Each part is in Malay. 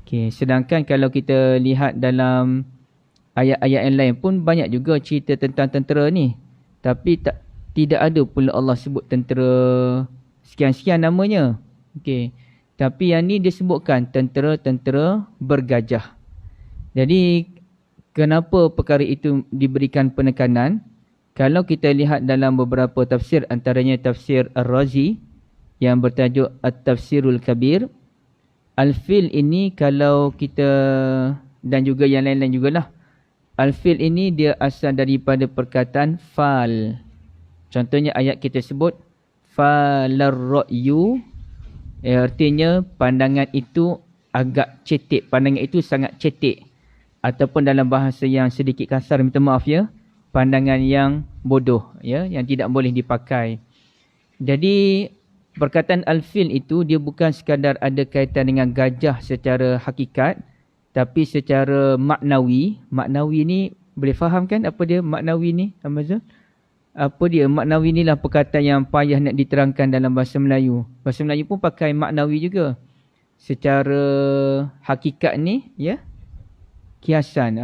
Okay. Sedangkan kalau kita lihat dalam ayat-ayat yang lain pun banyak juga cerita tentang tentera ni. Tapi tidak ada pula Allah sebut tentera sekian-sekian namanya. Okay. Tapi yang ni dia sebutkan tentera-tentera bergajah. Jadi kenapa perkara itu diberikan penekanan? Kalau kita lihat dalam beberapa tafsir, antaranya tafsir Ar-Razi yang bertajuk At-Tafsirul Kabir. Al-Fil ini kalau kita, dan juga yang lain-lain jugalah. Al-Fil ini dia asal daripada perkataan fal. Contohnya ayat kita sebut falar ra'yu, artinya pandangan itu agak cetek, pandangan itu sangat cetek. Ataupun dalam bahasa yang sedikit kasar, minta maaf ya, pandangan yang bodoh, ya, yang tidak boleh dipakai. Jadi perkataan al-fil itu dia bukan sekadar ada kaitan dengan gajah secara hakikat, tapi secara maknawi. Maknawi ni boleh faham kan apa dia maknawi ni, Amazon? Apa dia maknawi ni lah perkataan yang payah nak diterangkan dalam bahasa Melayu. Bahasa Melayu pun pakai maknawi juga. Secara hakikat ni, ya, kiasan.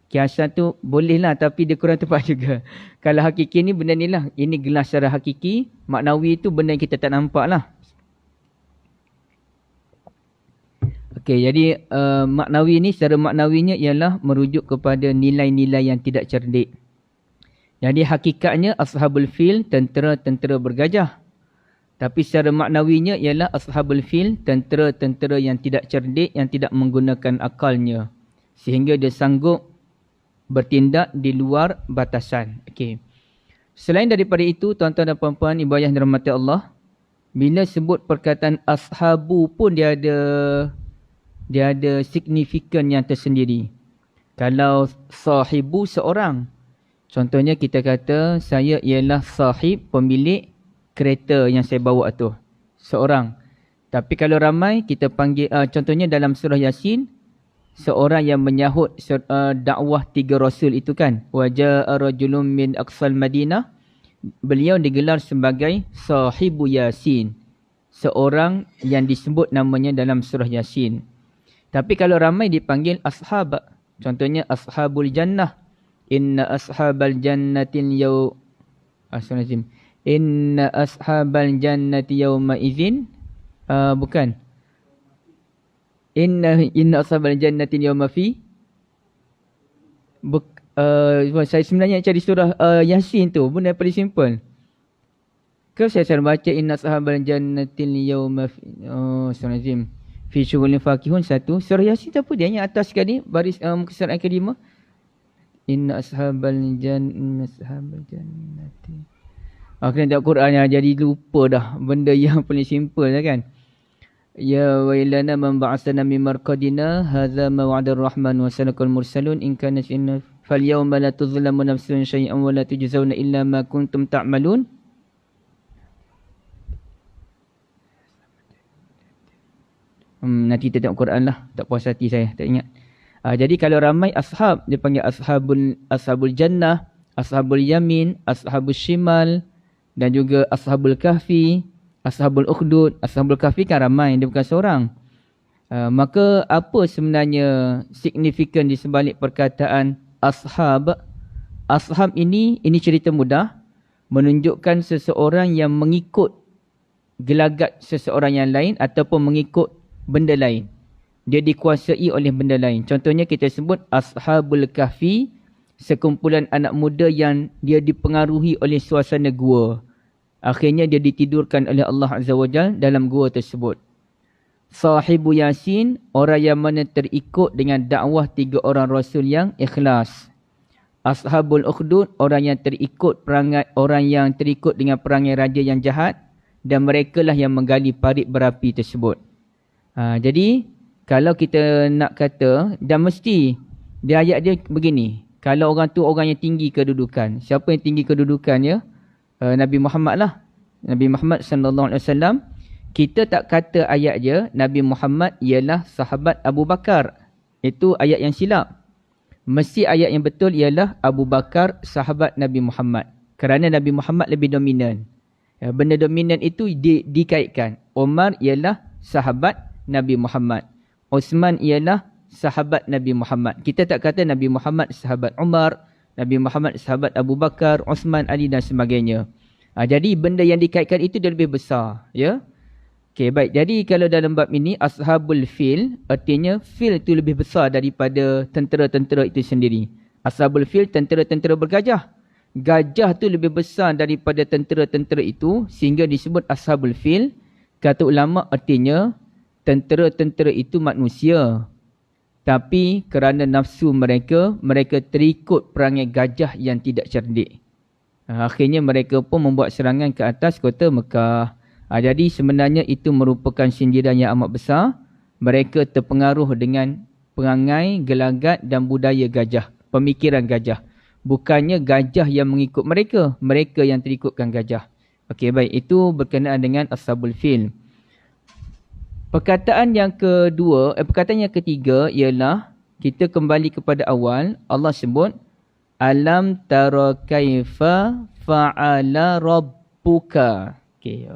Kiasan tu boleh lah tapi dia kurang tepat juga. Kalau hakiki ni benda ni lah. Ini gelas secara hakiki. Maknawi tu benda yang kita tak nampak lah. Okey, jadi maknawi ni secara maknawinya ialah merujuk kepada nilai-nilai yang tidak cerdik. Jadi hakikatnya ashabul fil, tentera-tentera bergajah. Tapi secara maknawinya ialah ashabul fil, tentera-tentera yang tidak cerdik, yang tidak menggunakan akalnya. Sehingga dia sanggup bertindak di luar batasan. Okey. Selain daripada itu, tuan-tuan dan puan-puan, ibu ayah yang dirahmati Allah, bila sebut perkataan ashabu pun dia ada signifikan yang tersendiri. Kalau sahibu seorang, contohnya kita kata saya ialah sahib, pemilik kereta yang saya bawa tu, seorang. Tapi kalau ramai kita panggil, contohnya dalam surah Yasin, seorang yang menyahut dakwah 3 rasul itu kan, waja'a rajulun min aqsal Madinah, beliau digelar sebagai sahibu Yasin, seorang yang disebut namanya dalam surah Yasin. Tapi kalau ramai dipanggil ashab, contohnya ashabul jannah, inna ashabal jannatin inna ashabal jannati yawma idzin, bukan, Inna ashabal jannatin yawma fi, saya sebenarnya cari surah Yasin tu, benda paling simple. Kalau saya selalu baca inna ashabal jannatin yawma fi, Astagfirullahaladzim, fi syughulin fakihun, satu. Surah Yasin tu apa dia yang atas sekali, baris muka surat yang kelima. Inna ashabal jannati. Kena tengok Quran yang jadi lupa dah benda yang paling simple lah kan. Ya wailana man ba'athana min marqadina hadza ma wa'ada ar-rahman wa sadaqal mursalun in kana inna fal yawma la tuzlamu nafsun shay'an wa la tujzauna illa ma kuntum ta'malun. Nanti kita tengok Quran lah, tak puas hati saya, tak ingat. Jadi kalau ramai ashab, dia panggil ashabul jannah, ashabul yamin, ashabul shimal, dan juga ashabul kahfi, ashabul ukhdud. Ashabul kahfi kan ramai, dia bukan seorang. Maka apa sebenarnya signifikan di sebalik perkataan ashab? Ashab ini cerita mudah, menunjukkan seseorang yang mengikut gelagat seseorang yang lain ataupun mengikut benda lain. Dia dikuasai oleh benda lain. Contohnya kita sebut ashabul kahfi, sekumpulan anak muda yang dia dipengaruhi oleh suasana gua. Akhirnya dia ditidurkan oleh Allah Azza wa Jalla dalam gua tersebut. Sahibu Yasin, orang yang mana terikut dengan dakwah 3 orang rasul yang ikhlas. Ashabul ukhdud, orang yang terikut dengan perangai raja yang jahat, dan mereka lah yang menggali parit berapi tersebut. Jadi kalau kita nak kata, dan mesti dia ayat dia begini, kalau orang tu orang yang tinggi kedudukan. Siapa yang tinggi kedudukannya? Nabi Muhammad lah. Nabi Muhammad sallallahu alaihi wasallam. Kita tak kata ayat dia Nabi Muhammad ialah sahabat Abu Bakar. Itu ayat yang silap. Mesti ayat yang betul ialah Abu Bakar sahabat Nabi Muhammad. Kerana Nabi Muhammad lebih dominan. Benda dominan itu dikaitkan. Umar ialah sahabat Nabi Muhammad. Uthman ialah sahabat Nabi Muhammad. Kita tak kata Nabi Muhammad sahabat Umar, Nabi Muhammad sahabat Abu Bakar, Uthman, Ali dan sebagainya. Jadi benda yang dikaitkan itu dia lebih besar. Ya. Okey, baik. Jadi kalau dalam bab ini, Ashabul Fil, artinya fil itu lebih besar daripada tentera-tentera itu sendiri. Ashabul Fil, tentera-tentera bergajah. Gajah tu lebih besar daripada tentera-tentera itu sehingga disebut Ashabul Fil. Kata ulama artinya tentera-tentera itu manusia. Tapi kerana nafsu mereka, mereka terikut perangai gajah yang tidak cerdik. Akhirnya mereka pun membuat serangan ke atas kota Mekah. Jadi sebenarnya itu merupakan sindiran yang amat besar. Mereka terpengaruh dengan perangai, gelagat dan budaya gajah. Pemikiran gajah. Bukannya gajah yang mengikut mereka. Mereka yang terikutkan gajah. Okey, baik. Itu berkenaan dengan Ashabul Fil. Perkataan yang ketiga ialah kita kembali kepada awal. Allah sebut alam tara kaifa fa'ala rabbuka. Okey.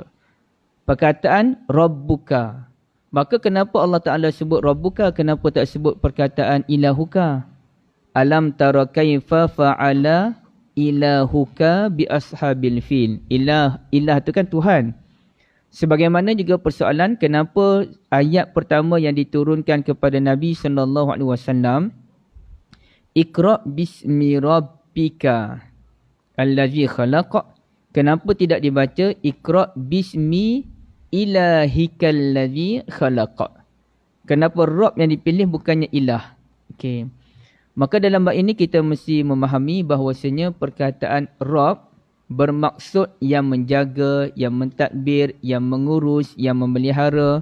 Perkataan rabbuka. Maka kenapa Allah Taala sebut rabbuka, kenapa tak sebut perkataan ilahuka? Alam tara kaifa fa'ala ilahuka bi ashabil fil. Ilah tu kan Tuhan. Sebagaimana juga persoalan kenapa ayat pertama yang diturunkan kepada Nabi SAW, Iqra bismi rabbika allazi khalaq. Kenapa tidak dibaca Iqra bismi ilahikal ladzi khalaq? Kenapa Rabb yang dipilih bukannya ilah? Okey. Maka dalam bab ini kita mesti memahami bahawasanya perkataan Rabb bermaksud yang menjaga, yang mentadbir, yang mengurus, yang memelihara.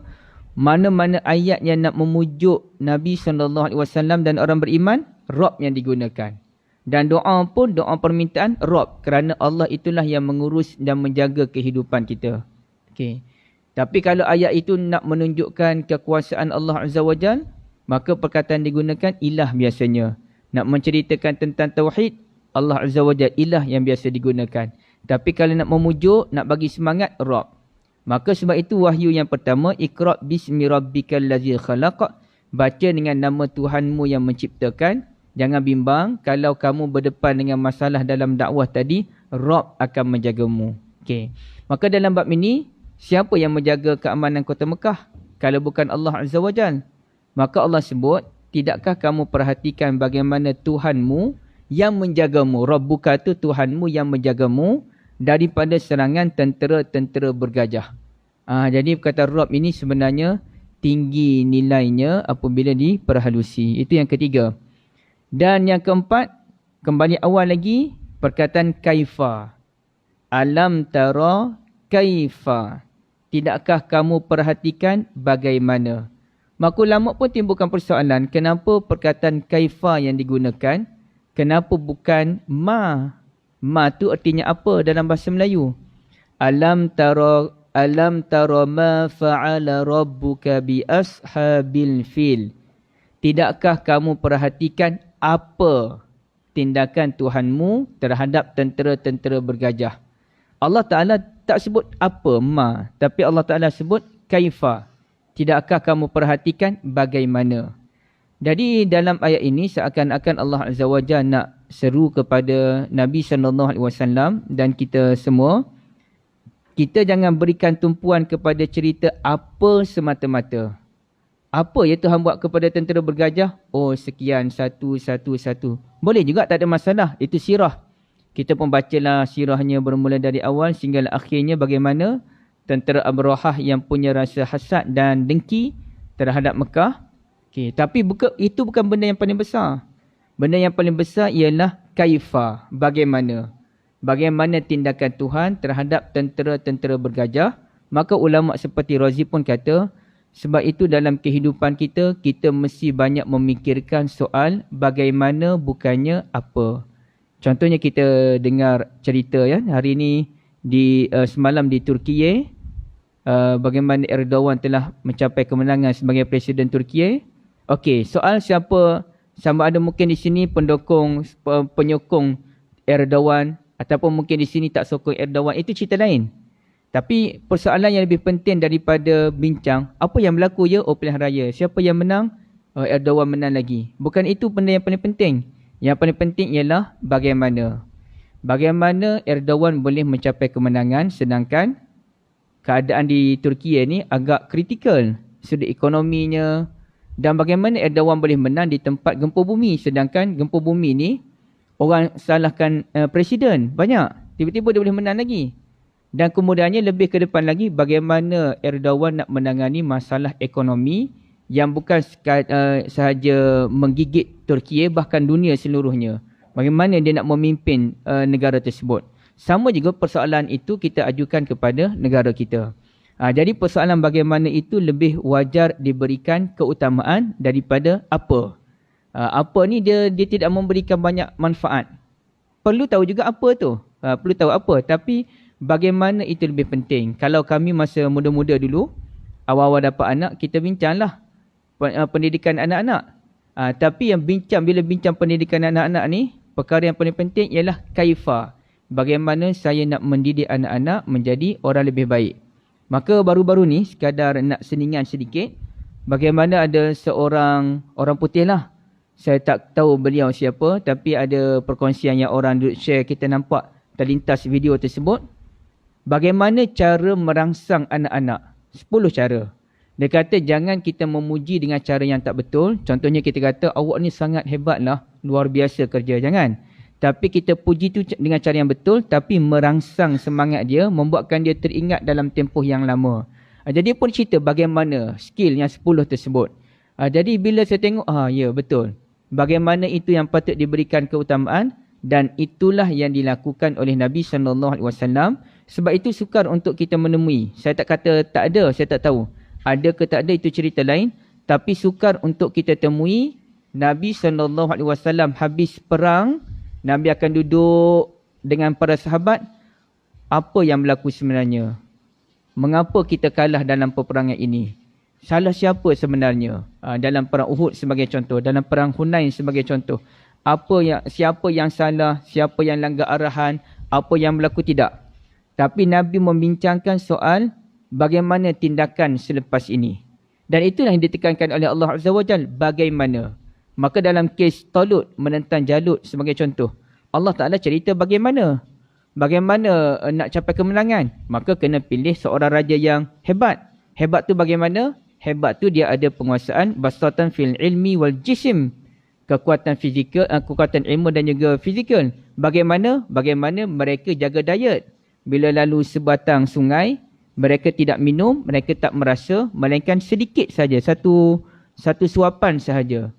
Mana-mana ayat yang nak memujuk Nabi SAW dan orang beriman, Rabb yang digunakan. Dan doa pun doa permintaan Rabb, kerana Allah itulah yang mengurus dan menjaga kehidupan kita. Okey. Tapi kalau ayat itu nak menunjukkan kekuasaan Allah Azza wa Jal, maka perkataan digunakan ilah biasanya. Nak menceritakan tentang tauhid, Allah Azza wa Jal ilah yang biasa digunakan. Tapi kalau nak memujuk, nak bagi semangat, Rabb. Maka sebab itu wahyu yang pertama, Iqra bismi rabbikal ladzi khalaq. Baca dengan nama Tuhanmu yang menciptakan. Jangan bimbang, kalau kamu berdepan dengan masalah dalam dakwah tadi, Rabb akan menjagamu. Okey. Maka dalam bab ini, siapa yang menjaga keamanan kota Mekah? Kalau bukan Allah Azza wa Jal. Maka Allah sebut, tidakkah kamu perhatikan bagaimana Tuhanmu yang menjagamu? Rabbuka itu Tuhanmu yang menjagamu daripada serangan tentera-tentera bergajah. Jadi perkataan Rabb ini sebenarnya tinggi nilainya apabila diperhalusi. Itu yang ketiga. Dan yang keempat, kembali awal lagi, perkataan kaifa. Alam tara kaifa. Tidakkah kamu perhatikan bagaimana? Maka ulama pun timbulkan persoalan, kenapa perkataan kaifa yang digunakan? Kenapa bukan ma? Ma tu artinya apa dalam bahasa Melayu? Alam tara ma fa'ala rabbuka bi ashabil fil. Tidakkah kamu perhatikan apa tindakan Tuhanmu terhadap tentera-tentera bergajah? Allah Ta'ala tak sebut apa, ma. Tapi Allah Ta'ala sebut kaifa. Tidakkah kamu perhatikan bagaimana? Jadi dalam ayat ini seakan-akan Allah Azza wa Jalla nak seru kepada Nabi SAW dan kita semua. Kita jangan berikan tumpuan kepada cerita apa semata-mata. Apa ya Tuhan buat kepada tentera bergajah? Oh sekian, satu. Boleh juga, tak ada masalah. Itu sirah. Kita pun bacalah sirahnya bermula dari awal sehingga akhirnya bagaimana tentera Abrahah yang punya rasa hasad dan dengki terhadap Mekah. Okay. Tapi itu bukan benda yang paling besar. Benda yang paling besar ialah kaifa, bagaimana. Bagaimana tindakan Tuhan terhadap tentera-tentera bergajah. Maka ulama seperti Razi pun kata, sebab itu dalam kehidupan kita, kita mesti banyak memikirkan soal bagaimana bukannya apa. Contohnya kita dengar cerita ya hari ini semalam di Turki, bagaimana Erdogan telah mencapai kemenangan sebagai Presiden Turki. Okey, soal sama ada mungkin di sini penyokong Erdogan ataupun mungkin di sini tak sokong Erdogan, itu cerita lain. Tapi persoalan yang lebih penting daripada bincang, apa yang berlaku ya? Pilihan raya. Siapa yang menang? Erdogan menang lagi. Bukan itu benda yang paling penting. Yang paling penting ialah bagaimana. Bagaimana Erdogan boleh mencapai kemenangan sedangkan keadaan di Turki ni agak kritikal. Sudut ekonominya. Dan bagaimana Erdogan boleh menang di tempat gempa bumi. Sedangkan gempa bumi ni orang salahkan presiden. Banyak. Tiba-tiba dia boleh menang lagi. Dan kemudiannya lebih ke depan lagi, bagaimana Erdogan nak menangani masalah ekonomi yang bukan sahaja menggigit Turki, bahkan dunia seluruhnya. Bagaimana dia nak memimpin negara tersebut. Sama juga persoalan itu kita ajukan kepada negara kita. Jadi persoalan bagaimana itu lebih wajar diberikan keutamaan daripada apa. Apa ni dia tidak memberikan banyak manfaat. Perlu tahu juga apa tu. Perlu tahu apa. Tapi bagaimana itu lebih penting. Kalau kami masa muda-muda dulu, awal-awal dapat anak, kita bincanglah pendidikan anak-anak. Tapi yang bila bincang pendidikan anak-anak ni, perkara yang paling penting ialah kaifa. Bagaimana saya nak mendidik anak-anak menjadi orang lebih baik. Maka baru-baru ni, sekadar nak seningan sedikit, bagaimana ada seorang orang putih lah. Saya tak tahu beliau siapa, tapi ada perkongsian yang orang duduk share, kita nampak terlintas video tersebut. Bagaimana cara merangsang anak-anak? 10 cara. Dia kata jangan kita memuji dengan cara yang tak betul. Contohnya kita kata awak ni sangat hebat lah. Luar biasa kerja. Jangan. Tapi kita puji tu dengan cara yang betul. Tapi merangsang semangat dia. Membuatkan dia teringat dalam tempoh yang lama. Jadi pun cerita bagaimana skill yang 10 tersebut. Jadi bila saya tengok, ya betul. Bagaimana itu yang patut diberikan keutamaan. Dan itulah yang dilakukan oleh Nabi SAW. Sebab itu sukar untuk kita menemui. Saya tak kata tak ada, saya tak tahu. Ada ke tak ada itu cerita lain. Tapi sukar untuk kita temui. Nabi SAW habis perang. Nabi akan duduk dengan para sahabat. Apa yang berlaku sebenarnya? Mengapa kita kalah dalam peperangan ini? Salah siapa sebenarnya? Dalam perang Uhud sebagai contoh. Dalam perang Hunain sebagai contoh. Siapa yang salah? Siapa yang langgar arahan? Apa yang berlaku tidak? Tapi Nabi membincangkan soal bagaimana tindakan selepas ini. Dan itulah yang ditekankan oleh Allah Azza wa Jal. Bagaimana? Maka dalam kes Talut menentang Jalut sebagai contoh. Allah Ta'ala cerita bagaimana. Bagaimana nak capai kemenangan. Maka kena pilih seorang raja yang hebat. Hebat tu bagaimana? Hebat tu dia ada penguasaan basatan fil ilmi wal jisim. Kekuatan fizikal, kekuatan ilmu dan juga fizikal. Bagaimana? Bagaimana mereka jaga diet. Bila lalu sebatang sungai, mereka tidak minum, mereka tak merasa, melainkan sedikit saja, satu suapan sahaja.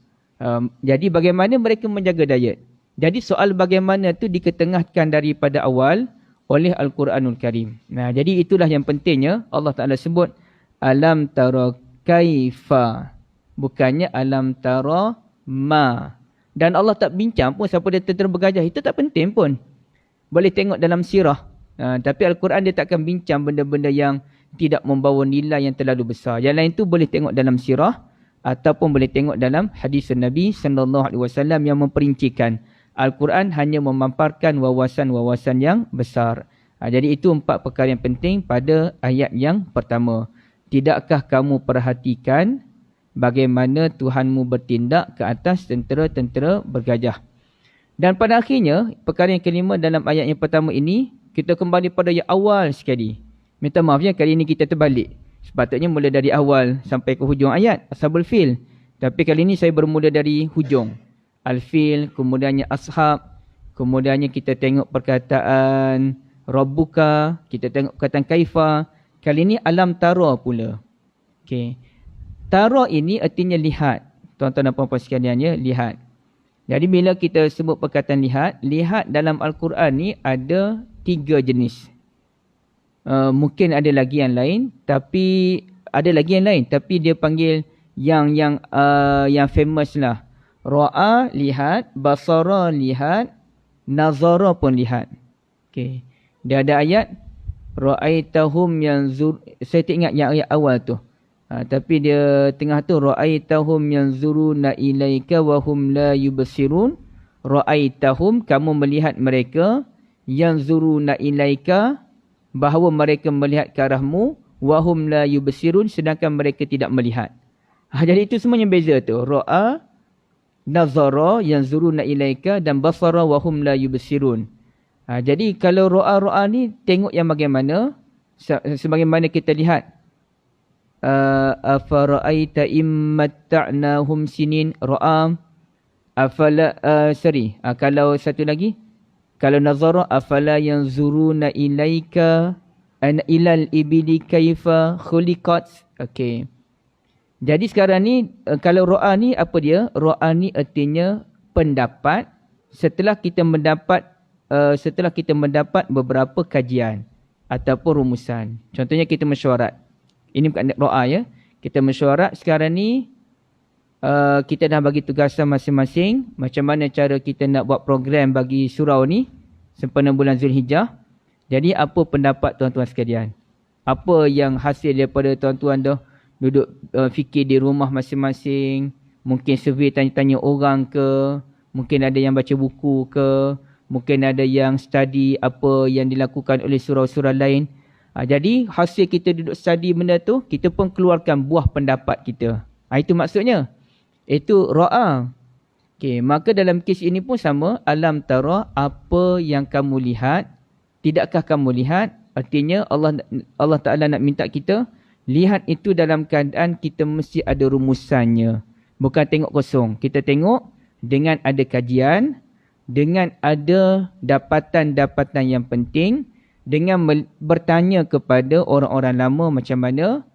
Jadi bagaimana mereka menjaga diet? Jadi soal bagaimana tu diketengahkan daripada awal oleh Al-Quranul Karim. Nah, jadi itulah yang pentingnya Allah Ta'ala sebut alam tara kaifa. Bukannya alam tara ma. Dan Allah tak bincang pun siapa dia tentera bergajah. Itu tak penting pun. Boleh tengok dalam sirah. Tapi Al-Quran dia takkan bincang benda-benda yang tidak membawa nilai yang terlalu besar. Yang lain tu boleh tengok dalam sirah ataupun boleh tengok dalam hadis Nabi SAW yang memperincikan. Al-Quran hanya memamparkan wawasan-wawasan yang besar. Jadi itu 4 perkara yang penting pada ayat yang pertama. Tidakkah kamu perhatikan bagaimana Tuhanmu bertindak ke atas tentera-tentera bergajah? Dan pada akhirnya, perkara yang kelima dalam ayat yang pertama ini, kita kembali pada yang awal sekali. Minta maaf ya, kali ini kita terbalik. Sepatutnya mula dari awal sampai ke hujung ayat, Ashabul Fil. Tapi kali ini saya bermula dari hujung. Al-Fil, kemudiannya Ashab, kemudiannya kita tengok perkataan Rabbuka, kita tengok perkataan Kaifa. Kali ini Alam Tara pula. Okay. Tara ini artinya lihat. Tuan-tuan dan puan-puan sekalian ya, lihat. Jadi bila kita sebut perkataan lihat, lihat dalam Al-Quran ni ada 3 jenis. Mungkin ada lagi yang lain, tapi dia panggil yang famous lah. Ra'a lihat, basara lihat, nazara pun lihat. Okey. Dia ada ayat ra'aitahum yanzur, saya tak ingat yang ayat awal tu. Tapi dia tengah tu ra'aitahum yanzuruna ilaika wa hum la yubsirun. Ra'aitahum, kamu melihat mereka, yanzuruna ilaika, bahawa mereka melihat ke arahmu, wahum la yubsirun, sedangkan mereka tidak melihat. Jadi itu semuanya beza tu. Ra'a, nazara, yanzuruna ilaika, dan basara wahum la yubsirun. Jadi kalau ra'a ni tengok yang bagaimana, sebagaimana kita lihat. Afara'aita immatta'nahum sinin, ra'a. Kalau satu lagi, kalau nazara, afala yanzuruna ilaika ilal ibili kaifa khuliqat. Okey. Jadi sekarang ni kalau ra'a ni apa dia? Ra'a ni artinya pendapat setelah kita mendapat beberapa kajian ataupun rumusan. Contohnya kita mesyuarat. Ini bukan ra'a ya. Kita mesyuarat sekarang ni kita dah bagi tugasan masing-masing macam mana cara kita nak buat program bagi surau ni sempena bulan Zulhijjah. Jadi apa pendapat tuan-tuan sekalian? Apa yang hasil daripada tuan-tuan dah duduk fikir di rumah masing-masing, mungkin survey tanya-tanya orang ke, mungkin ada yang baca buku ke, mungkin ada yang study apa yang dilakukan oleh surau-surau lain. Jadi hasil kita duduk study benda tu, kita pun keluarkan buah pendapat kita. Itu maksudnya. Itu ra'a. Okay, maka dalam kes ini pun sama. Alam tara, apa yang kamu lihat, tidakkah kamu lihat? Artinya Allah Ta'ala nak minta kita lihat itu dalam keadaan kita mesti ada rumusannya. Bukan tengok kosong. Kita tengok dengan ada kajian, dengan ada dapatan-dapatan yang penting, dengan bertanya kepada orang-orang lama macam mana.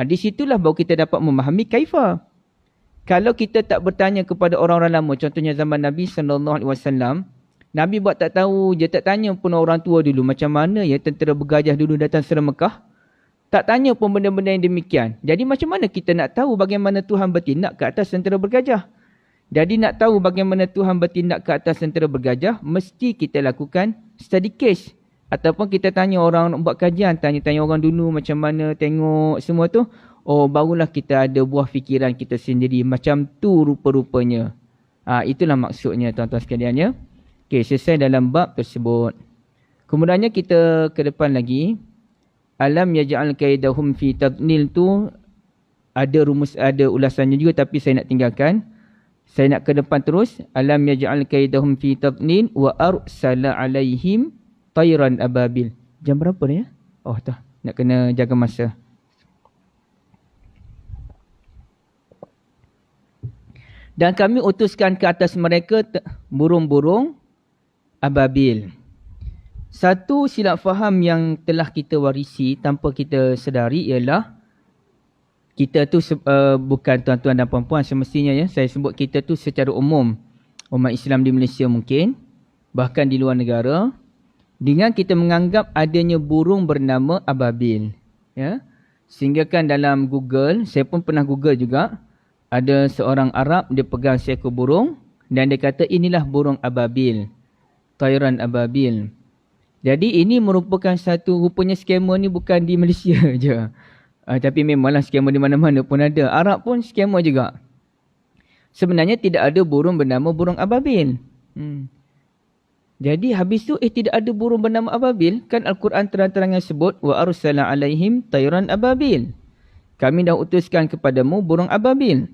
Di situlah baru kita dapat memahami kaifa. Kalau kita tak bertanya kepada orang-orang lama, contohnya zaman Nabi SAW, Nabi buat tak tahu, dia tak tanya pun orang tua dulu. Macam mana ya tentera bergajah dulu datang serang Mekah. Tak tanya pun benda-benda yang demikian. Jadi macam mana kita nak tahu bagaimana Tuhan bertindak ke atas tentera bergajah? Jadi nak tahu bagaimana Tuhan bertindak ke atas tentera bergajah, mesti kita lakukan study case. Ataupun kita tanya orang buat kajian, tanya-tanya orang dulu macam mana, tengok semua tu. Oh, barulah kita ada buah fikiran kita sendiri. Macam tu rupa-rupanya. Itulah maksudnya tuan-tuan sekalian ya. Okey, selesai dalam bab tersebut. Kemudiannya kita ke depan lagi. Alam yaj'al kaidahum fi tadlil tu ada rumus, ada ulasannya juga tapi saya nak tinggalkan. Saya nak ke depan terus. Alam yaj'al kaidahum fi tadlil wa arsala alaihim tayran ababil. Jam berapa ni ya? Oh dah, nak kena jaga masa. Dan kami utuskan ke atas mereka burung-burung ababil. Satu silap faham yang telah kita warisi tanpa kita sedari ialah kita tu bukan tuan-tuan dan puan-puan semestinya ya. Saya sebut kita tu secara umum. Umat Islam di Malaysia mungkin. Bahkan di luar negara. Dengan kita menganggap adanya burung bernama ababil. Ya. Sehingga kan dalam Google, saya pun pernah Google juga. Ada seorang Arab, dia pegang seekor burung. Dan dia kata inilah burung ababil. Tayran ababil. Jadi ini merupakan satu, rupanya skamer ni bukan di Malaysia je. Tapi memanglah skamer di mana-mana pun ada. Arab pun skamer juga. Sebenarnya tidak ada burung bernama burung ababil. Jadi habis tu tidak ada burung bernama ababil. Kan Al-Quran terang-terangan sebut wa arsala alaihim tayran ababil. Kami dah utuskan kepadamu burung ababil.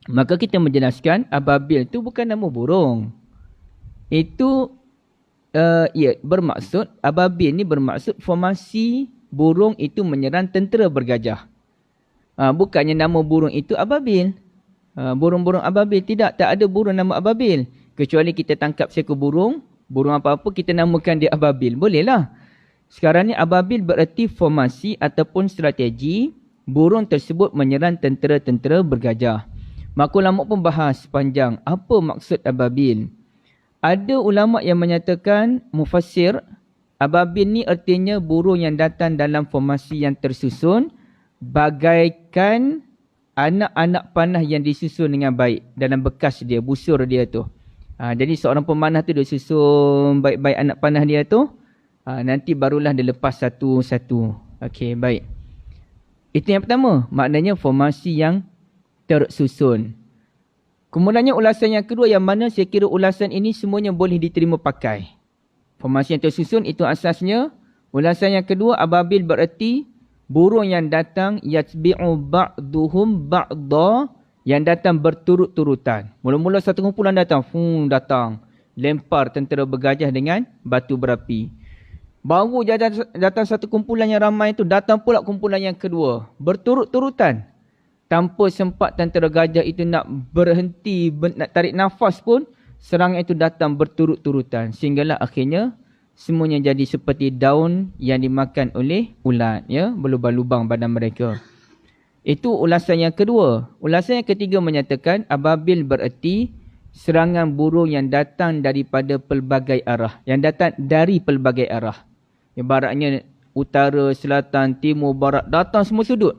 Maka kita menjelaskan ababil tu bukan nama burung. Itu bermaksud, ababil ni bermaksud formasi burung itu menyerang tentera bergajah. Bukannya nama burung itu ababil. Burung-burung ababil tidak ada burung nama ababil. Kecuali kita tangkap seekor burung apa-apa kita namakan dia ababil. Bolehlah. Sekarang ni ababil bererti formasi ataupun strategi burung tersebut menyerang tentera-tentera bergajah. Maka ulama pun bahas panjang apa maksud ababil. Ada ulama yang menyatakan mufassir, ababil ni artinya burung yang datang dalam formasi yang tersusun bagaikan anak-anak panah yang disusun dengan baik dalam bekas dia, busur dia tu. Jadi seorang pemanah tu dia susun baik-baik anak panah dia tu, nanti barulah dia lepas satu-satu. Okey, baik. Itu yang pertama, maknanya formasi yang tersusun. Kemudiannya ulasan yang kedua yang mana saya kira ulasan ini semuanya boleh diterima pakai. Formasi yang tersusun itu asasnya Ulasan yang kedua, ababil bererti burung yang datang yatbi'u ba'duhum ba'da, yang datang berturut-turutan. Mula-mula satu kumpulan datang, lempar tentera bergajah dengan batu berapi. Baru datang satu kumpulan yang ramai itu, datang pula kumpulan yang kedua. Berturut-turutan. Tanpa sempat tentera gajah itu nak berhenti, nak tarik nafas pun, serangan itu datang berturut-turutan. Sehinggalah akhirnya, semuanya jadi seperti daun yang dimakan oleh ulat. Ya, berlubang-lubang badan mereka. Itu ulasan yang kedua. Ulasan yang ketiga menyatakan, ababil bererti serangan burung yang datang daripada pelbagai arah. Yang datang dari pelbagai arah. Ibaratnya utara, selatan, timur, barat, datang semua sudut.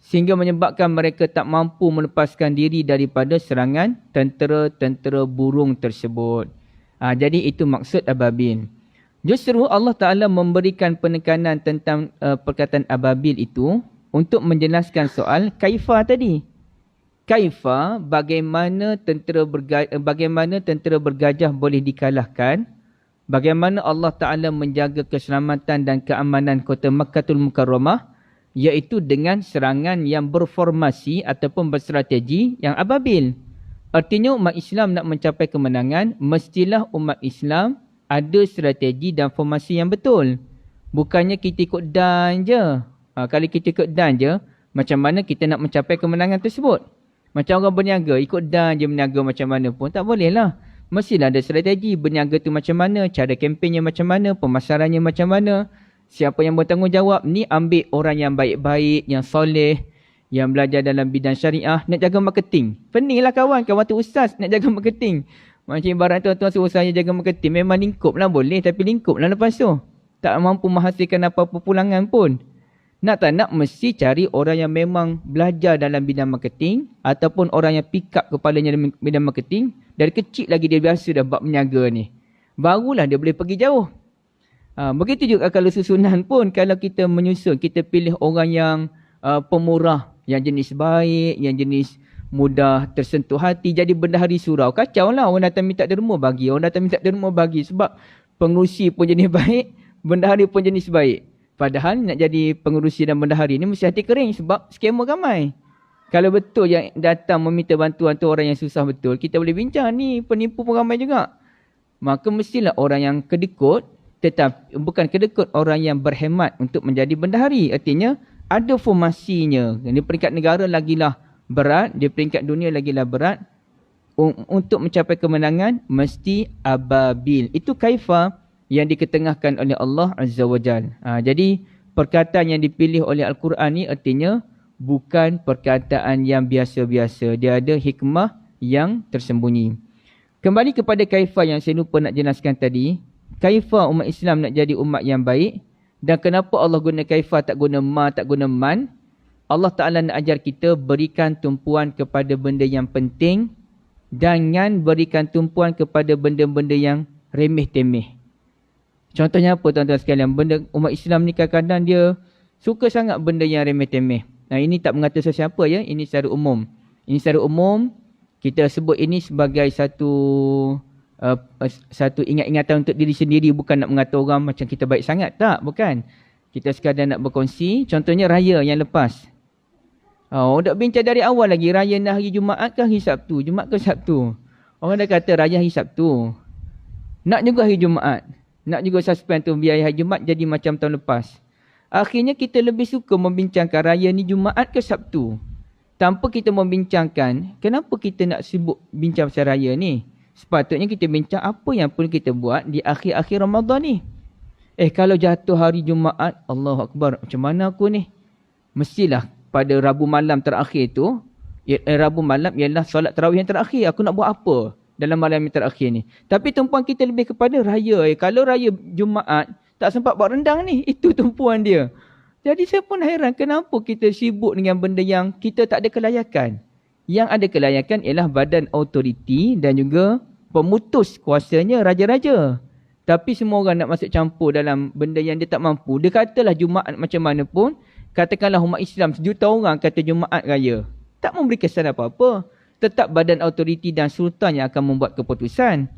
Sehingga menyebabkan mereka tak mampu melepaskan diri daripada serangan tentera-tentera burung tersebut. Jadi itu maksud ababil. Justru Allah Ta'ala memberikan penekanan tentang perkataan ababil itu untuk menjelaskan soal kaifa tadi. Kaifa, bagaimana tentera bergajah boleh dikalahkan. Bagaimana Allah Ta'ala menjaga keselamatan dan keamanan kota Makkatul Mukarramah, iaitu dengan serangan yang berformasi ataupun berstrategi yang ababil. Artinya umat Islam nak mencapai kemenangan, mestilah umat Islam ada strategi dan formasi yang betul. Bukannya kita ikut dan je. Kalau kita ikut dan je, macam mana kita nak mencapai kemenangan tersebut? Macam orang berniaga, ikut dan je berniaga macam mana pun, tak boleh lah. Mestilah ada strategi, berniaga tu macam mana, cara kempennya macam mana, pemasarannya macam mana. Siapa yang bertanggungjawab ni, ambil orang yang baik-baik, yang soleh, yang belajar dalam bidang syariah, nak jaga marketing. Pening lah kawan tu ustaz nak jaga marketing. Macam ibarat tuan-tuan suruh saya jaga marketing, memang lingkup lah boleh, tapi lingkup lah lepas tu. Tak mampu menghasilkan apa-apa pulangan pun. Nak tak nak, mesti cari orang yang memang belajar dalam bidang marketing, ataupun orang yang pick up kepalanya dalam bidang marketing. Dari kecil lagi dia biasa dah bab meniaga ni. Barulah dia boleh pergi jauh. Begitu juga kalau susunan pun, kalau kita menyusun, kita pilih orang yang pemurah, yang jenis baik, yang jenis mudah tersentuh hati, jadi bendahari surau. Kacau lah, orang datang minta derma bagi, orang datang minta derma bagi. Sebab pengerusi pun jenis baik, bendahari pun jenis baik. Padahal nak jadi pengerusi dan bendahari ni mesti hati kering sebab skamer ramai. Kalau betul yang datang meminta bantuan tu orang yang susah betul, kita boleh bincang ni penipu pun ramai juga. Maka mestilah orang yang kedekut, tetapi bukan kedekut, orang yang berhemat untuk menjadi bendahari. Artinya ada formasinya. Di peringkat negara lagilah berat, di peringkat dunia lagilah berat. Untuk mencapai kemenangan mesti ababil. Itu kaifa yang diketengahkan oleh Allah Azza wa Jal. Jadi perkataan yang dipilih oleh Al-Quran ni artinya bukan perkataan yang biasa-biasa. Dia ada hikmah yang tersembunyi. Kembali kepada kaifa yang saya lupa nak jelaskan tadi. Kaifa umat Islam nak jadi umat yang baik. Dan kenapa Allah guna kaifa, tak guna ma, tak guna man. Allah Ta'ala nak ajar kita berikan tumpuan kepada benda yang penting. Jangan berikan tumpuan kepada benda-benda yang remeh-temeh. Contohnya apa tuan-tuan sekalian? Benda umat Islam ni kadang-kadang dia suka sangat benda yang remeh-temeh. Ini tak mengata sesiapa ya. Ini secara umum. Ini secara umum, kita sebut ini sebagai satu ingat-ingatan untuk diri sendiri. Bukan nak mengata orang macam kita baik sangat. Tak, bukan. Kita sekadar nak berkongsi. Contohnya raya yang lepas. Dah bincang dari awal lagi. Raya nak hari Jumaat ke hari Sabtu? Jumaat ke Sabtu? Orang dah kata raya hari Sabtu. Nak juga hari Jumaat. Nak juga suspend tu biar hari Jumaat jadi macam tahun lepas. Akhirnya kita lebih suka membincangkan raya ni Jumaat ke Sabtu. Tanpa kita membincangkan kenapa kita nak sibuk bincang pasal raya ni. Sepatutnya kita bincang apa yang pun kita buat di akhir-akhir Ramadan ni. Kalau jatuh hari Jumaat, Allahu Akbar, macam mana aku ni? Mestilah pada Rabu malam terakhir tu, Rabu malam ialah solat tarawih yang terakhir. Aku nak buat apa dalam malam yang terakhir ni? Tapi tumpuan kita lebih kepada raya. Kalau raya Jumaat, tak sempat buat rendang ni. Itu tumpuan dia. Jadi saya pun heran kenapa kita sibuk dengan benda yang kita tak ada kelayakan. Yang ada kelayakan ialah badan autoriti dan juga pemutus kuasanya raja-raja. Tapi semua orang nak masuk campur dalam benda yang dia tak mampu. Dia katalah Jumaat macam mana pun. Katakanlah umat Islam 1 juta orang kata Jumaat raya. Tak memberi kesan apa-apa. Tetap badan autoriti dan sultan yang akan membuat keputusan.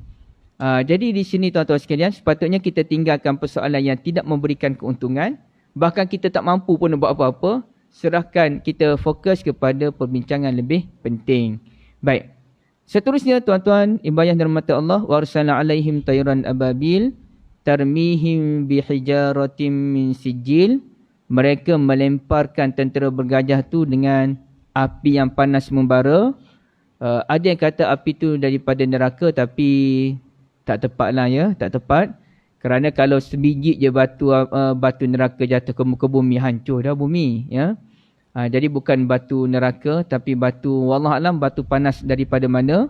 Jadi di sini tuan-tuan sekalian, sepatutnya kita tinggalkan persoalan yang tidak memberikan keuntungan. Bahkan kita tak mampu pun buat apa-apa. Serahkan, kita fokus kepada perbincangan lebih penting. Baik. Seterusnya tuan-tuan, ibadah dan rahmat Allah. Warsala alaihim tayran ababil. Tarmihim bihijaratim min sijil. Mereka melemparkan tentera bergajah tu dengan api yang panas membara. Ada yang kata api tu daripada neraka, tapi tak tepat lah ya, tak tepat. Kerana kalau sebiji je batu neraka jatuh ke muka bumi, hancur dah bumi. Ya. Jadi bukan batu neraka, tapi batu, wallahualam, batu panas daripada mana.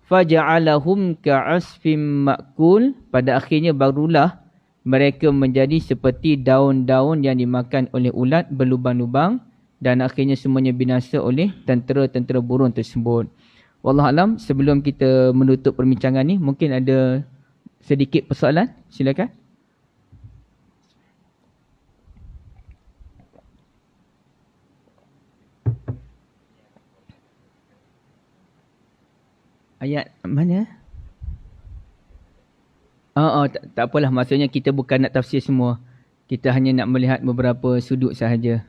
Faja'alahum ka'asfim ma'kul. Pada akhirnya barulah mereka menjadi seperti daun-daun yang dimakan oleh ulat berlubang-lubang. Dan akhirnya semuanya binasa oleh tentera-tentera burung tersebut. Wallahualam, sebelum kita menutup perbincangan ni, mungkin ada sedikit persoalan. Silakan. Ayat mana? Tak apalah. Maksudnya kita bukan nak tafsir semua. Kita hanya nak melihat beberapa sudut sahaja.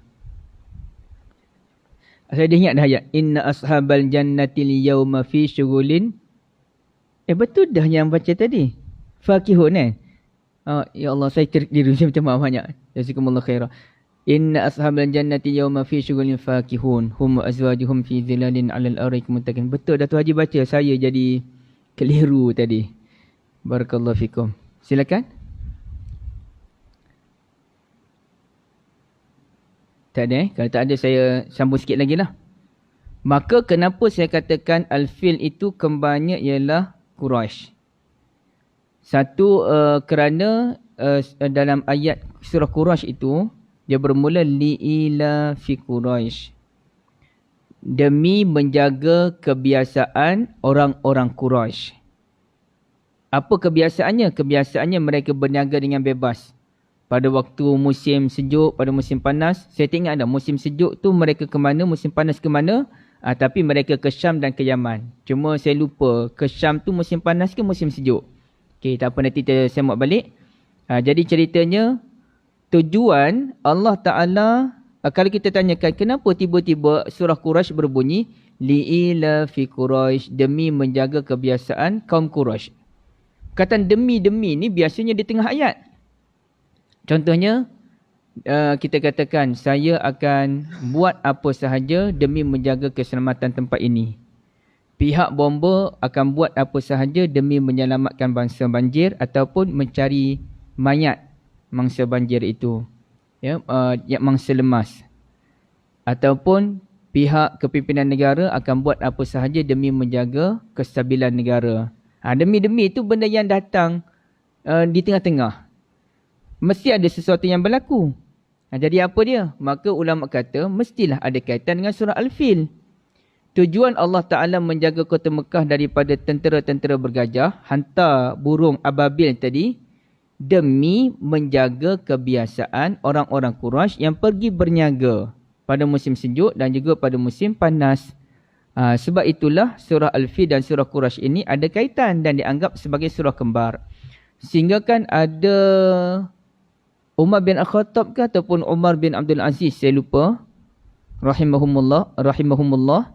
Saya dah ingat dah ayat. Inna ashabal jannatil yawma fi syughulin. Betul dah yang baca tadi. Fakihun ya Allah, saya terkeliru. Saya minta maaf banyak. Jazakumullah khairah. Inna ashabal jannatil yawma fi syughulin fakihun. Hum azwajuhum fi zilalin alal arik muttaqin. Betul dah tu Haji baca. Saya jadi keliru tadi. Barakallahu fikum. Silakan. Tak ada Kalau tak ada, saya sambung sikit lagi lah. Maka kenapa saya katakan Al-Fil itu kembarnya ialah Quraisy? Satu, kerana dalam ayat surah Quraisy itu, dia bermula li'ila fi Quraisy. Demi menjaga kebiasaan orang-orang Quraisy. Apa kebiasaannya? Kebiasaannya mereka berniaga dengan bebas. Pada waktu musim sejuk, pada musim panas. Saya tak ingat dah, musim sejuk tu mereka ke mana, musim panas ke mana. Tapi mereka ke Syam dan ke Yaman. Cuma saya lupa, ke Syam tu musim panas ke musim sejuk. Okey, tak apa, nanti saya semak balik. Jadi ceritanya, tujuan Allah Ta'ala, kalau kita tanyakan kenapa tiba-tiba surah Quraisy berbunyi, li'ila fi Quraisy, demi menjaga kebiasaan kaum Quraisy. Kataan demi-demi ni biasanya di tengah ayat. Contohnya, kita katakan, saya akan buat apa sahaja demi menjaga keselamatan tempat ini. Pihak bomba akan buat apa sahaja demi menyelamatkan bangsa banjir ataupun mencari mayat mangsa banjir itu. Yang mangsa lemas. Ataupun pihak kepimpinan negara akan buat apa sahaja demi menjaga kestabilan negara. Demi-demi itu benda yang datang di tengah-tengah. Mesti ada sesuatu yang berlaku. Jadi apa dia? Maka ulama kata, mestilah ada kaitan dengan surah Al-Fil. Tujuan Allah Ta'ala menjaga kota Mekah daripada tentera-tentera bergajah, hantar burung ababil tadi, demi menjaga kebiasaan orang-orang Quraisy yang pergi berniaga pada musim sejuk dan juga pada musim panas. Sebab itulah surah Al-Fil dan surah Quraisy ini ada kaitan dan dianggap sebagai surah kembar. Sehingga kan ada Umar bin Al-Khattab ke ataupun Umar bin Abdul Aziz, saya lupa, rahimahumullah,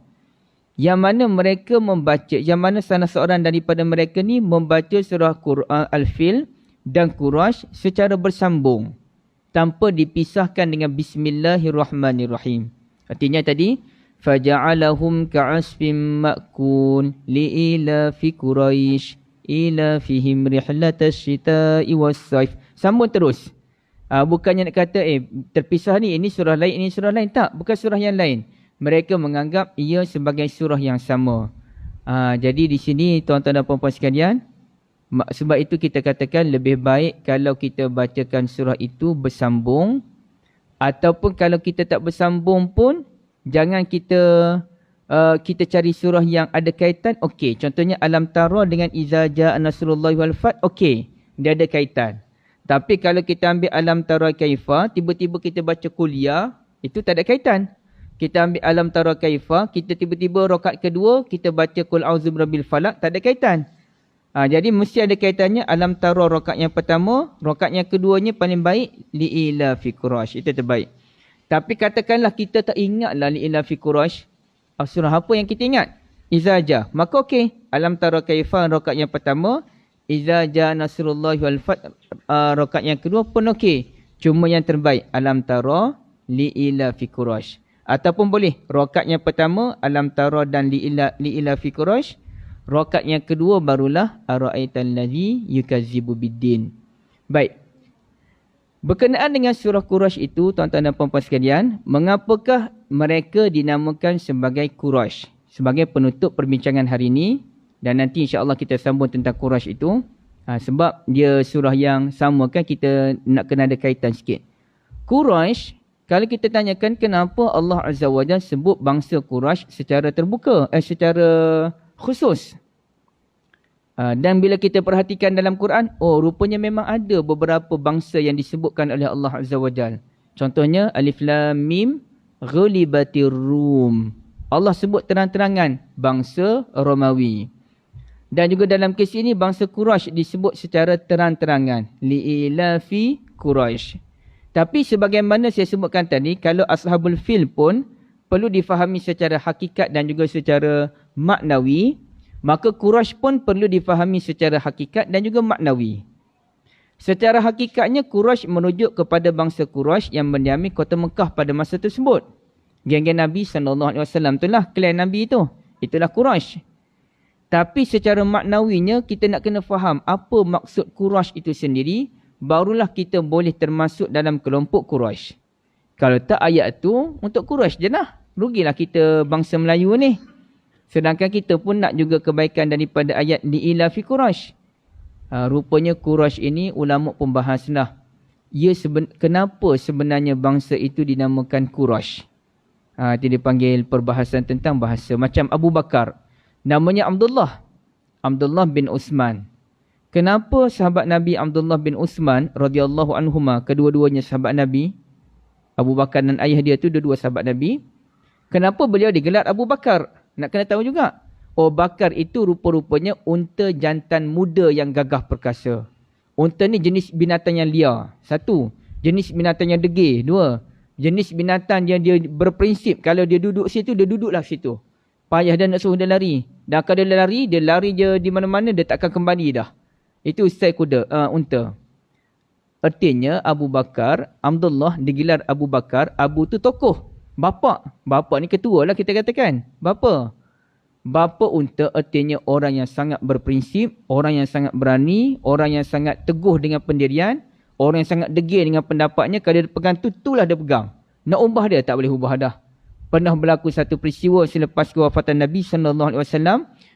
yang mana mereka membaca, yang mana salah seorang daripada mereka ni membaca surah Quran Al-Fil dan Quraisy secara bersambung tanpa dipisahkan dengan Bismillahirrahmanirrahim. Artinya tadi, faja'alahum ka'asfim ma'kul li'ila fi Quraisy ila fihim rihlatash shita'i was-saif. Sambung terus. Bukannya nak kata terpisah ni, ini surah lain, ini surah lain. Tak, bukan surah yang lain. Mereka menganggap ia sebagai surah yang sama. Jadi di sini tuan-tuan dan puan-puan sekalian, sebab itu kita katakan lebih baik kalau kita bacakan surah itu bersambung. Ataupun kalau kita tak bersambung pun, jangan kita cari surah yang ada kaitan. Okey, contohnya Alam Tara dengan Iza Ja'a Nasrullahi wal Fath, okey, dia ada kaitan. Tapi kalau kita ambil Alam Tara Kaifa, tiba-tiba kita baca kuliah, itu tak ada kaitan. Kita ambil Alam Tara Kaifa, kita tiba-tiba rakaat kedua, kita baca Qul A'udzu Birabbil Falaq, tak ada kaitan. Jadi mesti ada kaitannya. Alam tara rakaat yang pertama, rakaat yang keduanya paling baik li'ila fi Quraisy. Itu terbaik. Tapi katakanlah kita tak ingatlah li'ila fi Quraisy. Surah apa yang kita ingat? Iza ja. Maka okey. Alam tara kaifa rakaat yang pertama. Iza ja nasrullahi wal fath. Rakaat yang kedua pun okey. Cuma yang terbaik. Alam tara li'ila fi Quraisy. Ataupun boleh. Rakaat yang pertama. Alam tara dan li'ila fi Quraisy. Rakaat yang kedua barulah. Ara'aital ladzi yukazzibu biddin. Baik. Berkenaan dengan surah Quraisy itu, tuan-tuan dan puan-puan sekalian, mengapakah mereka dinamakan sebagai Quraisy? Sebagai penutup perbincangan hari ini, dan nanti insya-Allah kita sambung tentang Quraisy itu. Sebab dia surah yang sama kan, kita nak kena ada kaitan sikit. Quraisy, kalau kita tanyakan kenapa Allah Azza wa Jalla sebut bangsa Quraisy secara terbuka, secara khusus. Dan bila kita perhatikan dalam Quran, rupanya memang ada beberapa bangsa yang disebutkan oleh Allah Azza wa Jalla. Contohnya Alif Lam Mim Ghulibatir Rum. Allah sebut terang-terangan bangsa Romawi. Dan juga dalam kes ini bangsa Quraisy disebut secara terang-terangan, li'ilafi Quraisy. Tapi sebagaimana saya sebutkan tadi, kalau Ashabul Fil pun perlu difahami secara hakikat dan juga secara maknawi, maka Quraisy pun perlu difahami secara hakikat dan juga maknawi. Secara hakikatnya Quraisy merujuk kepada bangsa Quraisy yang mendiami kota Mekah pada masa tersebut. Geng-geng Nabi SAW itulah klan Nabi itu. Itulah Quraisy. Tapi secara maknawinya kita nak kena faham apa maksud Quraisy itu sendiri, barulah kita boleh termasuk dalam kelompok Quraisy. Kalau tak ayat tu untuk Quraisy je lah. Rugilah kita bangsa Melayu ni. Sedangkan kita pun nak juga kebaikan daripada ayat li'ila fi Quraisy. Rupanya Quraisy ini ulama pun bahaslah. Kenapa sebenarnya bangsa itu dinamakan Quraisy? Itu dipanggil perbahasan tentang bahasa. Macam Abu Bakar. Namanya Abdullah. Abdullah bin Uthman. Kenapa sahabat Nabi Abdullah bin Uthman radhiyallahu anhuma, kedua-duanya sahabat Nabi, Abu Bakar dan ayah dia tu dua-dua sahabat Nabi. Kenapa beliau digelar Abu Bakar? Nak kena tahu juga. Bakar itu rupa-rupanya unta jantan muda yang gagah perkasa. Unta ni jenis binatang yang liar. Satu. Jenis binatang yang degil. Dua. Jenis binatang yang dia berprinsip. Kalau dia duduk situ, dia duduklah situ. Payah dan nak suruh dia lari. Dan kalau dia lari je di mana-mana, dia tak akan kembali dah. Itu style kuda, unta. Artinya Abu Bakar, Abdullah digelar Abu Bakar. Abu tu tokoh. Bapa ni ketua lah kita katakan. Bapa unta artinya orang yang sangat berprinsip, orang yang sangat berani, orang yang sangat teguh dengan pendirian, orang yang sangat degil dengan pendapatnya. Kalau dia pegang tu, itulah dia pegang. Nak ubah dia, tak boleh ubah dah. Pernah berlaku satu peristiwa selepas kewafatan Nabi SAW.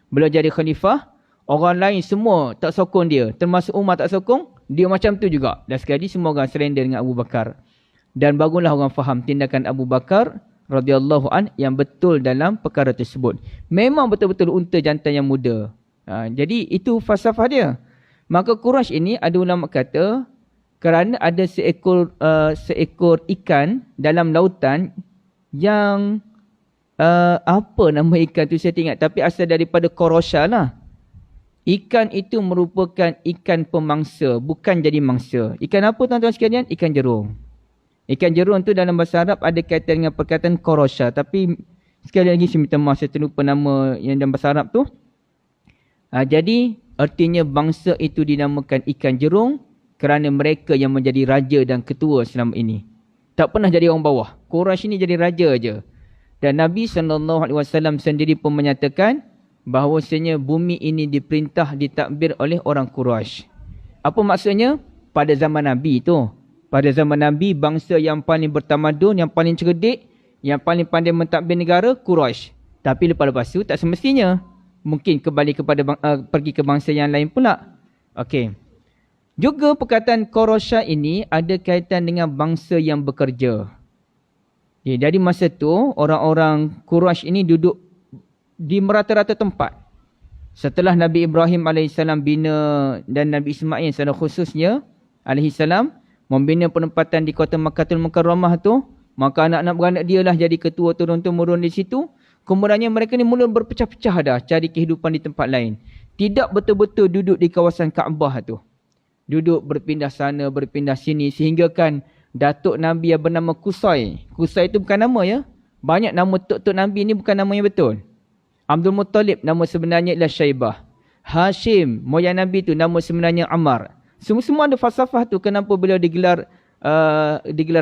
Beliau jadi khalifah. Orang lain semua tak sokong dia. Termasuk Umar tak sokong. Dia macam tu juga. Dan sekali semua orang surrender dengan Abu Bakar. Dan barulah orang faham tindakan Abu Bakar radhiyallahu an yang betul dalam perkara tersebut. Memang betul-betul unta jantan yang muda. Jadi itu falsafah dia. Maka Quraisy ini ada ulama kata kerana ada seekor ikan dalam lautan yang apa nama ikan tu saya tak ingat, tapi asal daripada Korosha lah. Ikan itu merupakan ikan pemangsa, bukan jadi mangsa. Ikan apa tuan-tuan sekalian? Ikan jerung. Ikan jerung tu dalam bahasa Arab ada kaitan dengan perkataan Korosha. Tapi sekali lagi saya minta maaf, saya terlupa nama yang dalam bahasa Arab tu. Jadi artinya bangsa itu dinamakan ikan jerung kerana mereka yang menjadi raja dan ketua selama ini. Tak pernah jadi orang bawah. Quraisy ini jadi raja aja. Dan Nabi SAW sendiri pun menyatakan bahawasanya bumi ini diperintah, ditakbir oleh orang Quraisy. Apa maksudnya? Pada zaman Nabi tu. Pada zaman Nabi, bangsa yang paling bertamadun, yang paling cerdik, yang paling pandai mentadbir negara, Quraisy. Tapi lepas tu tak semestinya. Mungkin kembali kepada pergi ke bangsa yang lain pula. Okey. Juga perkataan Korosha ini ada kaitan dengan bangsa yang bekerja. Jadi masa tu, orang-orang Quraisy ini duduk di merata-rata tempat. Setelah Nabi Ibrahim AS bina dan Nabi Ismail secara khususnya AS membina penempatan di kota Makkahul Mukarramah tu, maka anak-anak beranak dia lah jadi ketua turun-temurun di situ. Kemudiannya mereka ni mula berpecah-pecah dah cari kehidupan di tempat lain. tidak betul-betul duduk di kawasan Kaabah tu. Duduk berpindah sana, berpindah sini, sehingga kan datuk Nabi yang bernama Qusay. Qusay itu bukan nama ya. Banyak nama tok-tok Nabi ni bukan nama yang betul. Abdul Muttalib nama sebenarnya ialah Syaibah. Hashim, moyang Nabi tu nama sebenarnya Ammar. Semua ada falsafah tu kenapa beliau digelar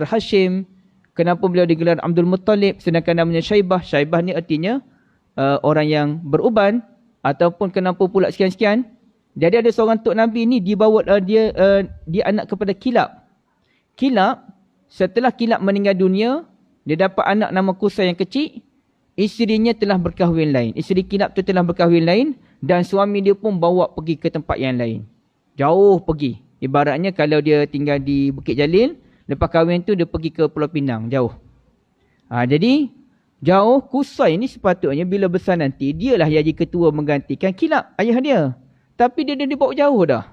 Hashim, kenapa beliau digelar Abdul Muttalib sedangkan namanya Syaibah. Syaibah ni artinya orang yang beruban, ataupun kenapa pula sekian-sekian. Jadi ada seorang tok Nabi ni dibawa dia anak kepada Kilab. Kilab, setelah Kilab meninggal dunia, dia dapat anak nama Qusay yang kecil. Isterinya telah berkahwin lain. Isteri Kilab tu telah berkahwin lain dan suami dia pun bawa pergi ke tempat yang lain. Jauh pergi. Ibaratnya kalau dia tinggal di Bukit Jalil, lepas kahwin tu dia pergi ke Pulau Pinang, jauh. Jadi jauh. Qusay ni sepatutnya bila besar nanti dialah yang jadi ketua menggantikan Kilab, ayah dia. Tapi dia dah dibawa jauh dah.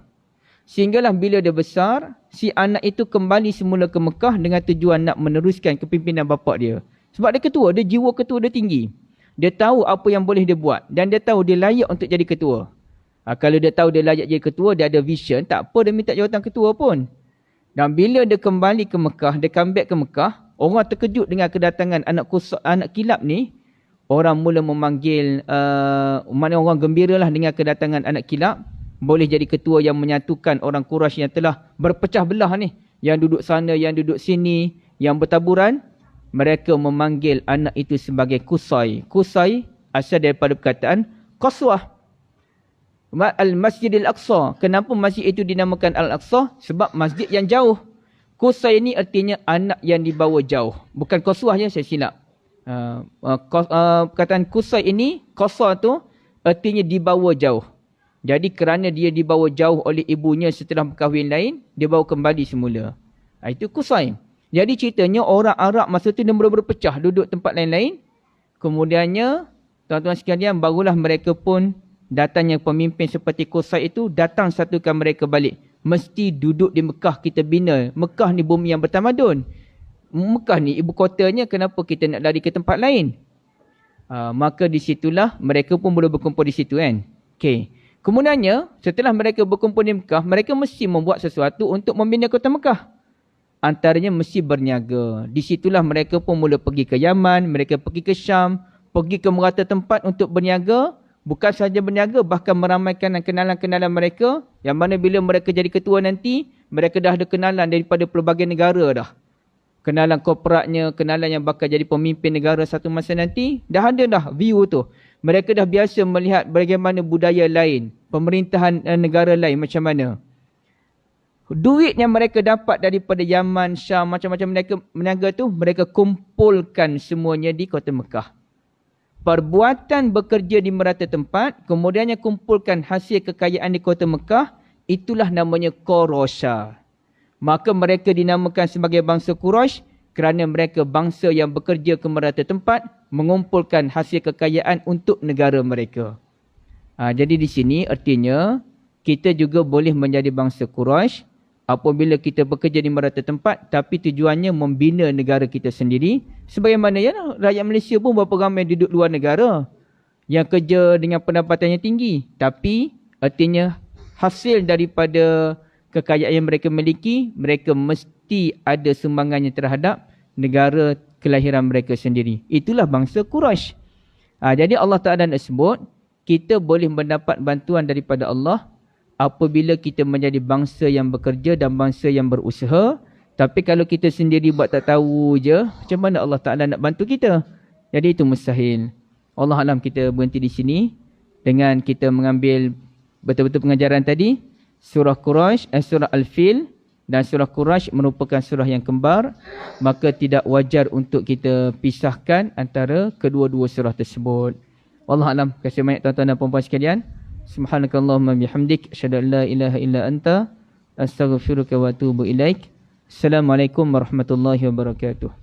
Sehinggalah bila dia besar, si anak itu kembali semula ke Mekah dengan tujuan nak meneruskan kepimpinan bapa dia. Sebab dia ketua, dia jiwa ketua dia tinggi. Dia tahu apa yang boleh dia buat dan dia tahu dia layak untuk jadi ketua. Kalau dia tahu dia layak jadi ketua, dia ada vision, tak apa dia minta jawatan ketua pun. Dan bila dia kembali ke Mekah, dia comeback ke Mekah, orang terkejut dengan kedatangan anak Kilab ni. Orang mula memanggil, mana orang gembiralah dengan kedatangan anak Kilab. Boleh jadi ketua yang menyatukan orang Quraisy yang telah berpecah belah ni. Yang duduk sana, yang duduk sini, yang bertaburan. Mereka memanggil anak itu sebagai Qusay. Qusay asal daripada perkataan Qaswah. Al-Masjidil Aqsa. Kenapa masjid itu dinamakan Al-Aqsa? Sebab masjid yang jauh. Qusay ni artinya anak yang dibawa jauh. Bukan Qaswah je, saya silap. Perkataan Qusay ini, Qaswah tu artinya dibawa jauh. Jadi kerana dia dibawa jauh oleh ibunya setelah berkahwin lain, dia bawa kembali semula. Itu Qusay. Jadi ceritanya orang Arab masa tu dia mula berpecah, duduk tempat lain-lain. Kemudiannya, tuan-tuan sekalian, barulah mereka pun datangnya pemimpin seperti Qusay itu, datang satukan mereka balik. Mesti duduk di Mekah kita bina. Mekah ni bumi yang bertamadun. Mekah ni ibu kotanya, kenapa kita nak lari ke tempat lain? Maka di situlah mereka pun boleh berkumpul di situ kan. Okey. Kemudiannya, setelah mereka berkumpul di Mekah, mereka mesti membuat sesuatu untuk membina kota Mekah. Antaranya mesti berniaga. Di situlah mereka pun mula pergi ke Yaman, mereka pergi ke Syam, pergi ke merata tempat untuk berniaga. Bukan sahaja berniaga, bahkan meramaikan kenalan-kenalan mereka, yang mana bila mereka jadi ketua nanti, mereka dah ada kenalan daripada pelbagai negara dah. Kenalan korporatnya, kenalan yang bakal jadi pemimpin negara satu masa nanti, dah ada dah view tu. Mereka dah biasa melihat bagaimana budaya lain, pemerintahan negara lain macam mana. Duit yang mereka dapat daripada Yaman, Syam, macam-macam mereka meniaga tu, mereka kumpulkan semuanya di kota Mekah. Perbuatan bekerja di merata tempat, kemudiannya kumpulkan hasil kekayaan di kota Mekah, itulah namanya Qurasha. Maka mereka dinamakan sebagai bangsa Quraisy kerana mereka bangsa yang bekerja ke merata tempat, mengumpulkan hasil kekayaan untuk negara mereka. Jadi di sini artinya, kita juga boleh menjadi bangsa Quraisy apabila kita bekerja di merata tempat, tapi tujuannya membina negara kita sendiri. Sebagaimana ya, rakyat Malaysia pun berapa ramai duduk luar negara yang kerja dengan pendapatannya tinggi. Tapi artinya hasil daripada kekayaan yang mereka miliki, mereka mesti ada sumbangannya terhadap negara kelahiran mereka sendiri. Itulah bangsa Quraisy. Jadi Allah Ta'ala nak sebut, kita boleh mendapat bantuan daripada Allah apabila kita menjadi bangsa yang bekerja dan bangsa yang berusaha. Tapi kalau kita sendiri buat tak tahu je, macam mana Allah Ta'ala nak bantu kita? Jadi itu mustahil. Allah Alam, kita berhenti di sini dengan kita mengambil betul-betul pengajaran tadi. Surah Quraisy, surah Al-Fil dan surah Quraisy merupakan surah yang kembar. Maka tidak wajar untuk kita pisahkan antara kedua-dua surah tersebut. Wallahu a'lam. Terima kasih banyak tuan-tuan dan puan-puan sekalian. Subhanakallahumma bihamdik, asyhadu an la ilaha illa anta, astaghfiruka wa atubu ilaik. Assalamualaikum warahmatullahi wabarakatuh.